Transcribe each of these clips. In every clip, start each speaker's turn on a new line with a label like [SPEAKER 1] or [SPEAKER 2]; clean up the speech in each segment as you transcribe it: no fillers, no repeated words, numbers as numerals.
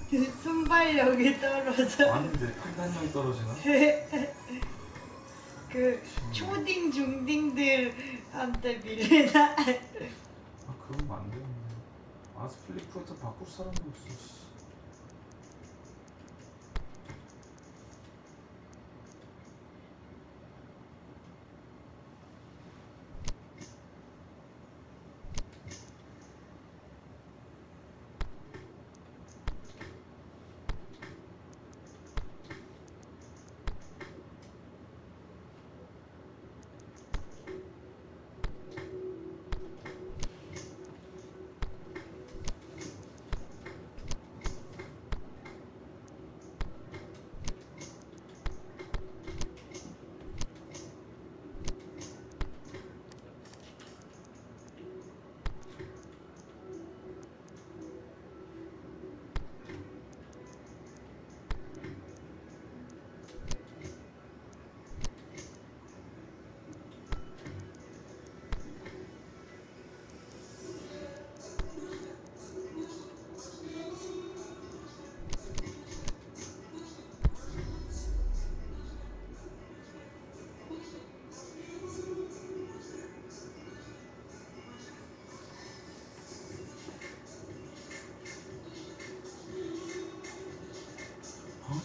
[SPEAKER 1] 순발력이 떨어져.
[SPEAKER 2] 아닌데 판단력이 떨어지나?
[SPEAKER 1] 그 초딩 중딩들한테 밀리나?
[SPEAKER 2] 아 그러면 안 되는데. 아스플리프에서 바꿀 사람도 없어.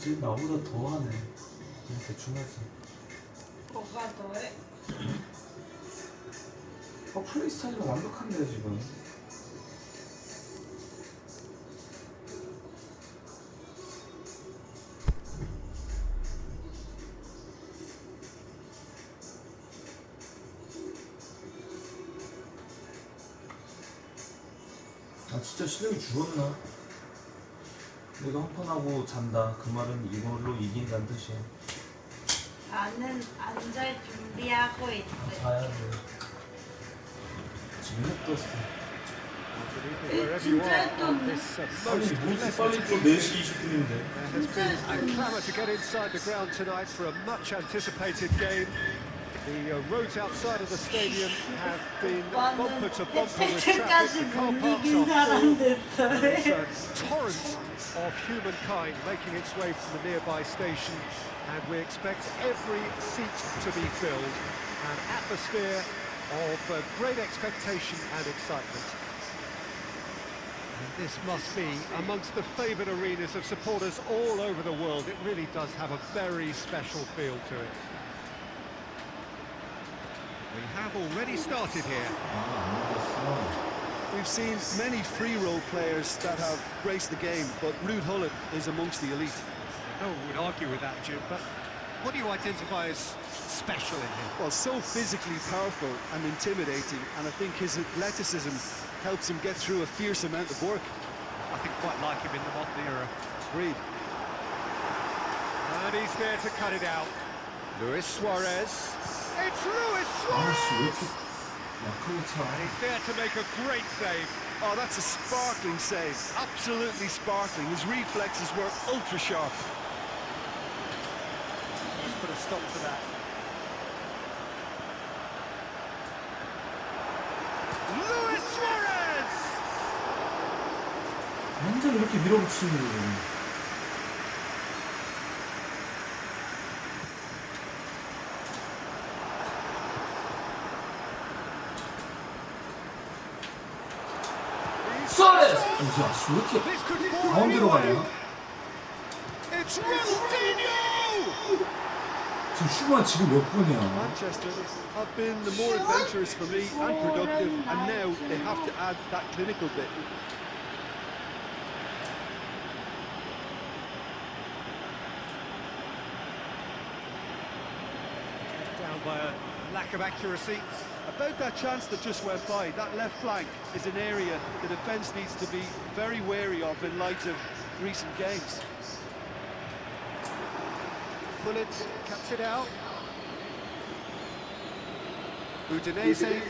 [SPEAKER 2] 쟤 나보다 더하네. 그냥 대충 하지.
[SPEAKER 1] 뭐가 더해?
[SPEAKER 2] 플레이 스타일은 완벽한데 지금. 아 진짜 실력이 줄었나? 내가 한 판 하고 잔다. 그 말은 이걸로 이긴다는 뜻이야.
[SPEAKER 1] 나는 안 잘 준비하고 있어.
[SPEAKER 2] 자야 돼. 지금 해 떴어.
[SPEAKER 1] 진짜 또
[SPEAKER 2] 빨리 뭐지? 빨리 또 4시 20분인데.
[SPEAKER 3] There's been a clamour to get inside the ground tonight for a much anticipated game. The roads outside of the stadium have been bumper to bumper with traffic. The car parks are full. There's a torrent of humankind making its way from the nearby station, and we expect every seat to be filled. An atmosphere of great expectation and excitement. And this must be amongst the favoured arenas of supporters all over the world. It really does have a very special feel to it. We have already started here.
[SPEAKER 4] We've seen many free role players that have graced the game, but Ruud Gullit is amongst the elite.
[SPEAKER 3] No one would argue with that, Jim, but what do you identify as special in him?
[SPEAKER 4] Well, so physically powerful and intimidating, and I think his athleticism helps him get through a fierce amount of work.
[SPEAKER 3] I think quite like him in the modern era.
[SPEAKER 4] Agreed.
[SPEAKER 3] And he's there to cut it out. Luis Suarez. It's Luis
[SPEAKER 2] 아씨 왜
[SPEAKER 3] Suarez!
[SPEAKER 2] 이렇게 약하게 차.
[SPEAKER 3] And he's there to make a great save.
[SPEAKER 4] Oh, that's a sparkling save. Absolutely sparkling. His reflexes were ultra sharp.
[SPEAKER 3] He's put a stop to that. Luis Suarez!
[SPEAKER 2] 완전 이렇게 밀어붙이는 거예요. 수아레스! 야, 씨, 왜 이렇게
[SPEAKER 3] This could fall
[SPEAKER 2] 가운데로
[SPEAKER 3] anyway.
[SPEAKER 2] 가냐?
[SPEAKER 3] It's Ronaldinho!
[SPEAKER 2] 지금 슈가 지금 몇 분이야?
[SPEAKER 4] Manchester have been the more adventurous for me and productive, and now they have to add that clinical bit.
[SPEAKER 3] Down by a lack of accuracy.
[SPEAKER 4] About that chance that just went by, that left flank is an area the defence needs to be very wary of in light of recent games.
[SPEAKER 3] Bullet cuts it out. Udinese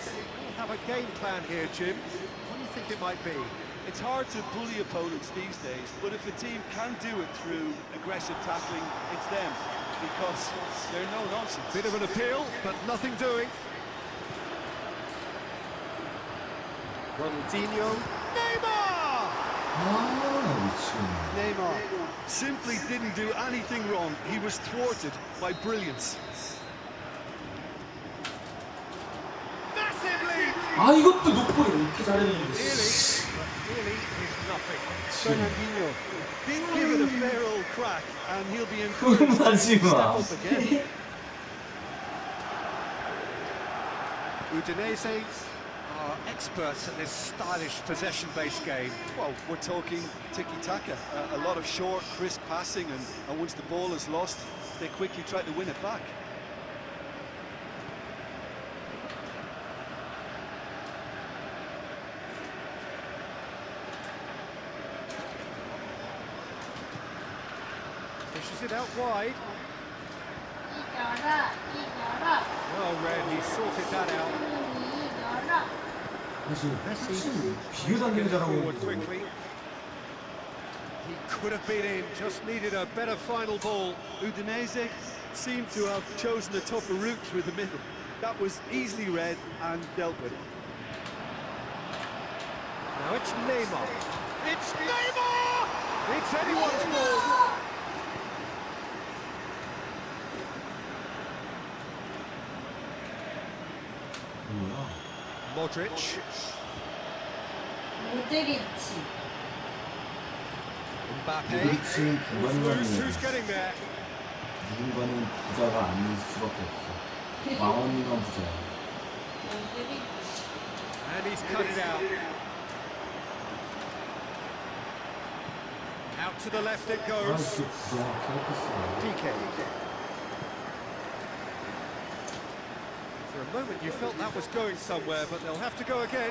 [SPEAKER 3] have a game plan here, Jim. What do you think it might be?
[SPEAKER 4] It's hard to bully opponents these days, but if a team can do it through aggressive tackling, it's them, because they're no nonsense.
[SPEAKER 3] Bit of an appeal, but nothing doing. Ronaldinho. Neymar!
[SPEAKER 2] 아, 미친.
[SPEAKER 4] Neymar simply didn't do anything wrong. He was thwarted by brilliance. Massive lead.
[SPEAKER 2] 아, 이것도 놓고 이렇게 잘했는데.
[SPEAKER 3] Really is nothing.
[SPEAKER 4] Fernandinho didn't give it a fair old crack, and he'll be
[SPEAKER 2] 흥분하지
[SPEAKER 4] encouraged to step
[SPEAKER 2] 마.
[SPEAKER 4] up again.
[SPEAKER 3] Udinese are experts at this stylish possession-based game.
[SPEAKER 4] Well, we're talking tiki-taka, a lot of short, crisp passing, and once the ball is lost, they quickly try to win it back.
[SPEAKER 3] Dishes it out wide.
[SPEAKER 1] 이겨라, 이겨라,
[SPEAKER 3] Well read, he sorted that out.
[SPEAKER 1] 이겨라.
[SPEAKER 2] 사실 비교단계를 잘하고
[SPEAKER 3] Forward
[SPEAKER 2] 있는데.
[SPEAKER 3] quickly. He could have been in, just needed a better final ball.
[SPEAKER 4] Udinese seem to have chosen a tougher route through the middle. That was easily read and dealt with.
[SPEAKER 3] Now it's Neymar. It's Neymar! It's anyone's ball.
[SPEAKER 2] 뭐야?
[SPEAKER 3] Modric.
[SPEAKER 1] 모드리치.
[SPEAKER 3] Mbappe.
[SPEAKER 2] 모드리치는
[SPEAKER 3] Who's
[SPEAKER 2] 부관장이에요.
[SPEAKER 3] getting there?
[SPEAKER 2] 누군가는 부자가 아닐 수밖에 없어. 망원이만 부자야.
[SPEAKER 1] 모드리치.
[SPEAKER 3] And he's cut it out. Out to the left it
[SPEAKER 2] 아,
[SPEAKER 3] goes.
[SPEAKER 2] 진짜 부자가 케이크스야.
[SPEAKER 3] PK. For a moment you felt that was going somewhere, but they'll have to go again.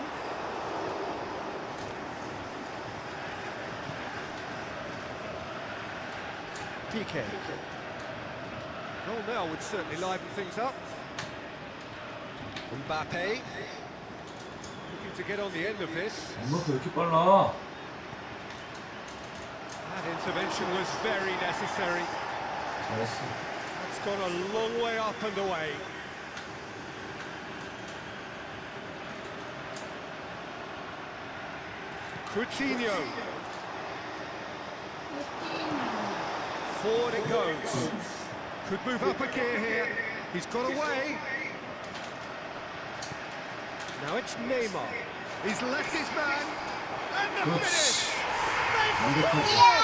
[SPEAKER 3] PK. Goal now would certainly liven things up. Mbappe. Looking to get on the end of this.
[SPEAKER 2] 엄마가 왜 이렇게 빨라?
[SPEAKER 3] That intervention was very necessary.
[SPEAKER 2] 잘했어.
[SPEAKER 3] It's gone a long way up and away. Coutinho. Forward it goes. Could move up a gear here. He's got away. Now it's Neymar. He's left his man. And the finish.
[SPEAKER 2] 완벽하지.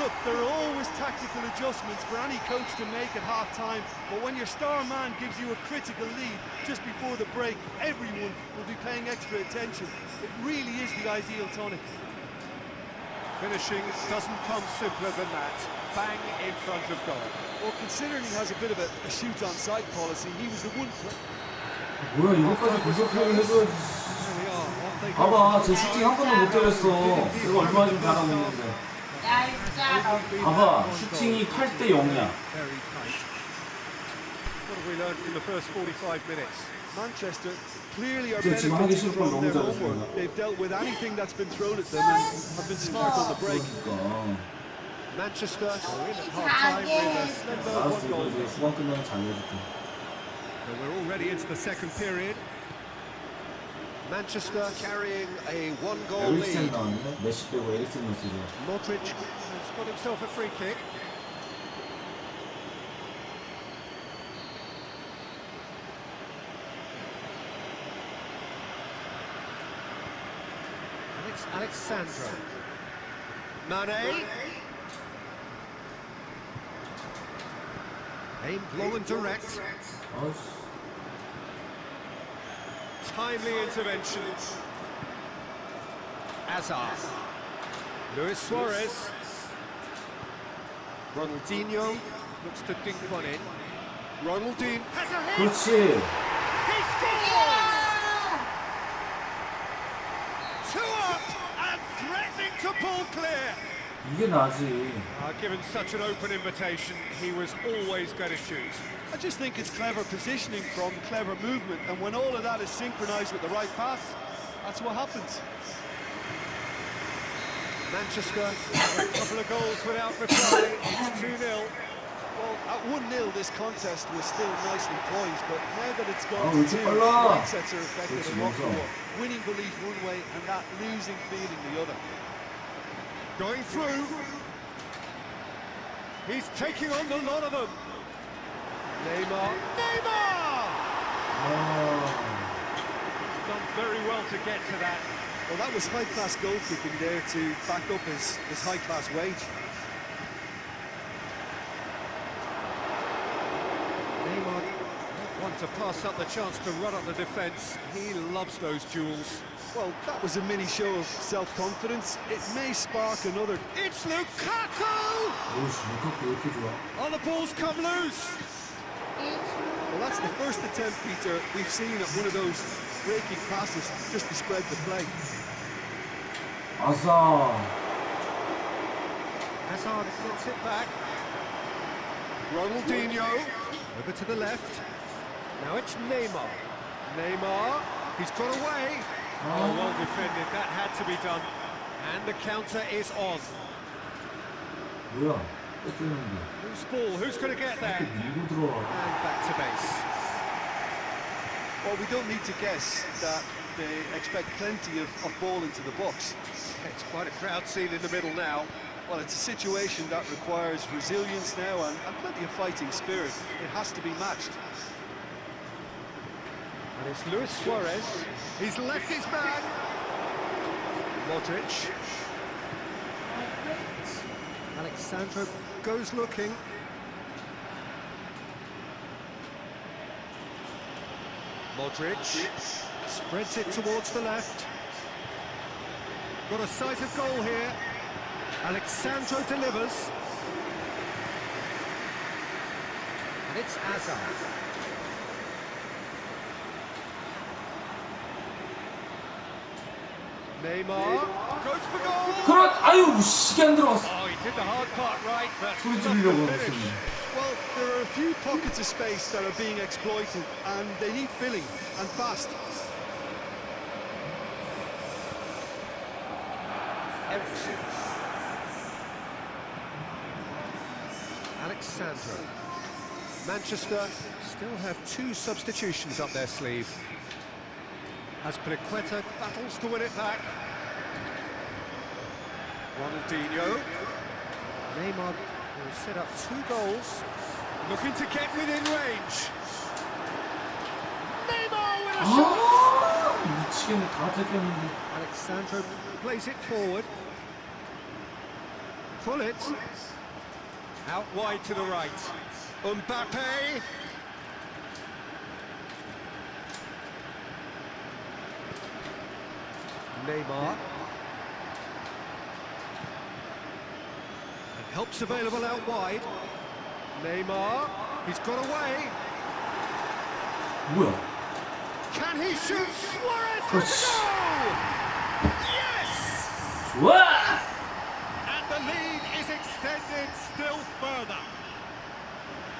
[SPEAKER 4] Look, there are always tactical adjustments for any coach to make at half-time, but when your star man gives you a critical lead just before the break, everyone will be paying extra attention. It really is the ideal tonic.
[SPEAKER 3] Finishing doesn't come simpler than that. Bang in front of goal.
[SPEAKER 4] Well, considering he has a bit of a shoot-on-sight policy, he was the one...
[SPEAKER 2] 뭐야, 이것까지 공격하게 해줘야지.
[SPEAKER 3] There we are. Off they go.
[SPEAKER 2] 봐봐, 제 슈팅 한 번도 못 때렸어. 이거 얼마나 좀 잘하고 있는데.
[SPEAKER 1] 얄짤.
[SPEAKER 2] 봐봐, 슈팅이 8대 0이야.
[SPEAKER 3] Very tight. What have we learned from the first 45 minutes?
[SPEAKER 4] Manchester clearly are
[SPEAKER 2] 지금 하기
[SPEAKER 4] benefiting
[SPEAKER 2] 싫은 걸
[SPEAKER 4] from
[SPEAKER 2] 너무
[SPEAKER 4] their
[SPEAKER 2] 잘했어.
[SPEAKER 4] homework. They've dealt with anything that's been thrown at them and have been smart on the break.
[SPEAKER 2] 그러니까.
[SPEAKER 3] Manchester are in at half-time with a slender
[SPEAKER 2] 알았어,
[SPEAKER 3] one
[SPEAKER 2] 이거
[SPEAKER 3] goal.
[SPEAKER 2] 이제 후반 끝나면 잘해줄게.
[SPEAKER 3] But we're already into the second period. Manchester carrying a one-goal
[SPEAKER 2] 에릭센
[SPEAKER 3] lead.
[SPEAKER 2] 나왔네? 메시 빼고 에릭센 넣었어.
[SPEAKER 3] Modric has got himself a free kick. And it's Alexandra. Mane. Aimed low and direct.
[SPEAKER 2] 아이씨.
[SPEAKER 3] Timely intervention. Hazard. Luis Suarez. Ronaldinho looks to dink one in. Ronaldinho has a hit.
[SPEAKER 2] 그렇지.
[SPEAKER 3] He scores! 2 up and threatening to pull clear.
[SPEAKER 2] 이게 나지.
[SPEAKER 3] Given such an open invitation, he was always going to shoot.
[SPEAKER 4] I just think it's clever positioning from clever movement, and when all of that is synchronised with the right pass, that's what happens.
[SPEAKER 3] Manchester, a couple of goals without reply. It's 2-0.
[SPEAKER 4] Well, at 1-0, this contest was still nicely poised, but now that it's gone
[SPEAKER 2] 왜
[SPEAKER 4] to 2,
[SPEAKER 2] 이렇게 빨라?
[SPEAKER 4] mindsets are affected
[SPEAKER 2] 그렇지,
[SPEAKER 4] and what
[SPEAKER 2] 멈춰.
[SPEAKER 4] winning belief one way and that losing feeling the other.
[SPEAKER 3] Going through. He's taking on the lot of them. Neymar. Done very well to get to that.
[SPEAKER 4] Well, that was high-class goalkeeping there to back up his high-class wage.
[SPEAKER 3] Neymar not want to pass up the chance to run up the defence. He loves those duels.
[SPEAKER 4] Well, that was a mini show of self-confidence. It may spark another.
[SPEAKER 3] It's Lukaku!
[SPEAKER 2] 오씨, 루카쿠 왜 이렇게 좋아?
[SPEAKER 3] Oh, the ball's come loose.
[SPEAKER 4] Well, that's the first attempt, Peter, we've seen at one of those breaking passes just to spread the play.
[SPEAKER 2] 아싸.
[SPEAKER 3] Hazard gets it back. Ronaldinho over to the left. Now it's Neymar. Neymar, he's got away. Oh, well defended. That had to be done. And the counter is on.
[SPEAKER 2] 뭐야? 뺏겼는데.
[SPEAKER 3] Loose ball. Who's going to get there?
[SPEAKER 2] 이렇게 밀고 들어와.
[SPEAKER 3] And back to base.
[SPEAKER 4] Well, we don't need to guess that they expect plenty of ball into the box.
[SPEAKER 3] It's quite a crowd scene in the middle now.
[SPEAKER 4] Well, it's a situation that requires resilience now and plenty of fighting spirit. It has to be matched.
[SPEAKER 3] And it's Luis Suarez. He's left his man. Modric. Alexandro goes looking. Modric spreads it towards the left. Got a sight of goal here. Alexandro delivers. And it's Hazard. Neymar goes for goal.
[SPEAKER 2] 그런 아유 시계 안 들어갔어.
[SPEAKER 3] Oh, he did the hard part right, but
[SPEAKER 2] 소리
[SPEAKER 3] not
[SPEAKER 2] 지르려고
[SPEAKER 3] the finish.
[SPEAKER 2] 했었네.
[SPEAKER 4] Well, there are a few pockets of space that are being exploited and they need filling, and fast.
[SPEAKER 3] Ericsson. Alexandro. Manchester still have 2 substitutions up their sleeve. As Pliqueta battles to win it back. Ronaldinho. Neymar will set up 2 goals. Looking to get within range. Neymar with a shot!
[SPEAKER 2] 아 미치겠네. 다 뺏겼는데.
[SPEAKER 3] Alexandro plays it forward. Pull it. Out wide to the right. Mbappe. Neymar. And help's available out wide. Neymar. He's got away.
[SPEAKER 2] 뭐야?
[SPEAKER 3] Can he shoot? Suarez
[SPEAKER 2] 그렇지.
[SPEAKER 3] has a goal! Yes!
[SPEAKER 2] 좋아!
[SPEAKER 3] And the lead is extended still further.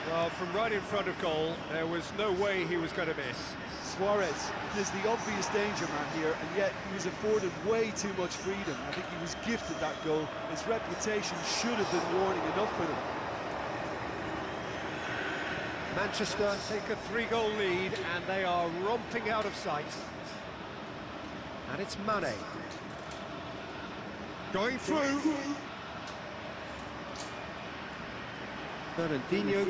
[SPEAKER 3] Well, from right in front of goal, there was no way he was going to miss.
[SPEAKER 4] Suarez is the obvious danger man here, and yet he was afforded way too much freedom. I think he was gifted that goal. His reputation should have been warning enough for them.
[SPEAKER 3] Manchester take a 3-goal lead, and they are romping out of sight. And it's Mane. Going through. Fernandinho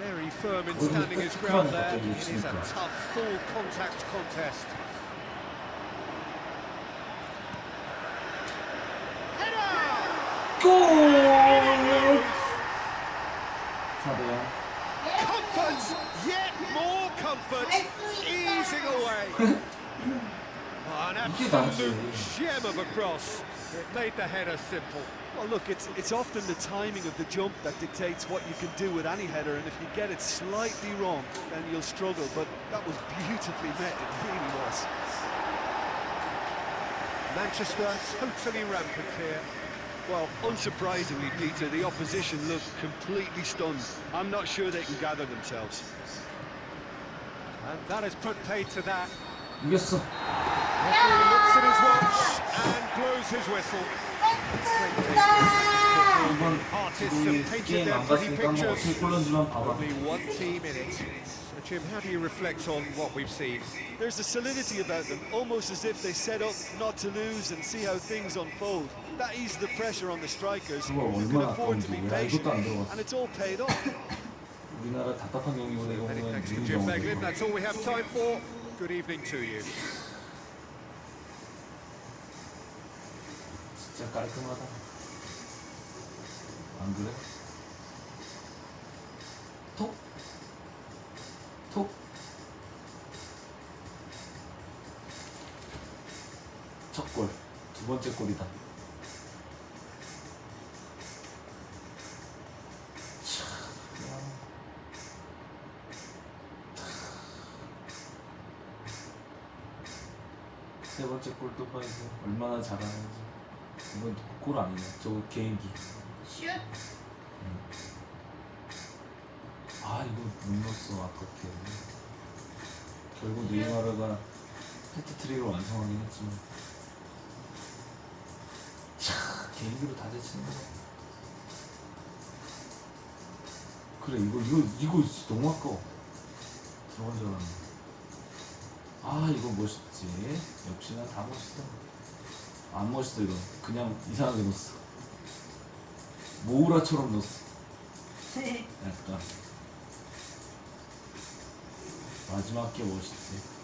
[SPEAKER 3] very firm in standing his ground there. It is a tough, full contact contest. Header!
[SPEAKER 2] 골! 4대0.
[SPEAKER 3] Comfort! Yet more comfort! Easing away! Oh, an absolute gem of a cross. It made the header simple.
[SPEAKER 4] Well, look, it's often the timing of the jump that dictates what you can do with any header, and if you get it slightly wrong, then you'll struggle, but that was beautifully met, it really was.
[SPEAKER 3] Manchester totally rampant here.
[SPEAKER 4] Well, unsurprisingly, Peter, the opposition looked completely stunned. I'm not sure they can gather themselves.
[SPEAKER 3] And that has put paid to that.
[SPEAKER 2] 이겼어.
[SPEAKER 3] Referee looks at his watch and blows his whistle. Great taste of football.
[SPEAKER 2] 이번
[SPEAKER 3] Half artists
[SPEAKER 2] 이
[SPEAKER 3] have painted
[SPEAKER 2] 게임
[SPEAKER 3] their
[SPEAKER 2] 안
[SPEAKER 3] pretty
[SPEAKER 2] 봤으니까 한번 어떻게
[SPEAKER 3] pictures.
[SPEAKER 2] 골랐는지만 봐봐.
[SPEAKER 3] Only one team in it. So Jim, how do you reflect on what we've seen?
[SPEAKER 4] There's a solidity about them, almost as if they set up not to lose and see how things unfold. That eases the pressure on the strikers,
[SPEAKER 2] 그거
[SPEAKER 4] who can
[SPEAKER 2] 얼마나
[SPEAKER 4] afford to
[SPEAKER 2] 아까운지.
[SPEAKER 4] be
[SPEAKER 2] 야,
[SPEAKER 4] patient,
[SPEAKER 2] 이것도 안 들어갔어.
[SPEAKER 4] and it's all paid off.
[SPEAKER 2] 우리나라 답답한 경기보다 이거
[SPEAKER 3] Many
[SPEAKER 2] 보면
[SPEAKER 3] thanks to
[SPEAKER 2] 미국
[SPEAKER 3] Jim
[SPEAKER 2] 경기.
[SPEAKER 3] Beglin. That's all we have time for. Good evening to you.
[SPEAKER 2] 진짜 깔끔하다. 안 그래? 톡? 톡? 첫 골. 두 번째 골이다. 세 번째 골도 봐야지. 얼마나 잘하는지. 이건 골 아니네. 저거 개인기.
[SPEAKER 1] 슛.
[SPEAKER 2] 아 이거 못 넣었어. 아깝게. 결국 네이마르가 해트트릭을 완성하긴 했지만. 차, 개인기로 다 제치는 거야. 그래 이거 너무 아까워. 들어간 줄 알았네. 아 이거 멋있지. 역시나 다 멋있어. 안 멋있어 이거. 그냥 이상하게 넣었어. 모우라처럼 넣었어. 약간 마지막 게 멋있지.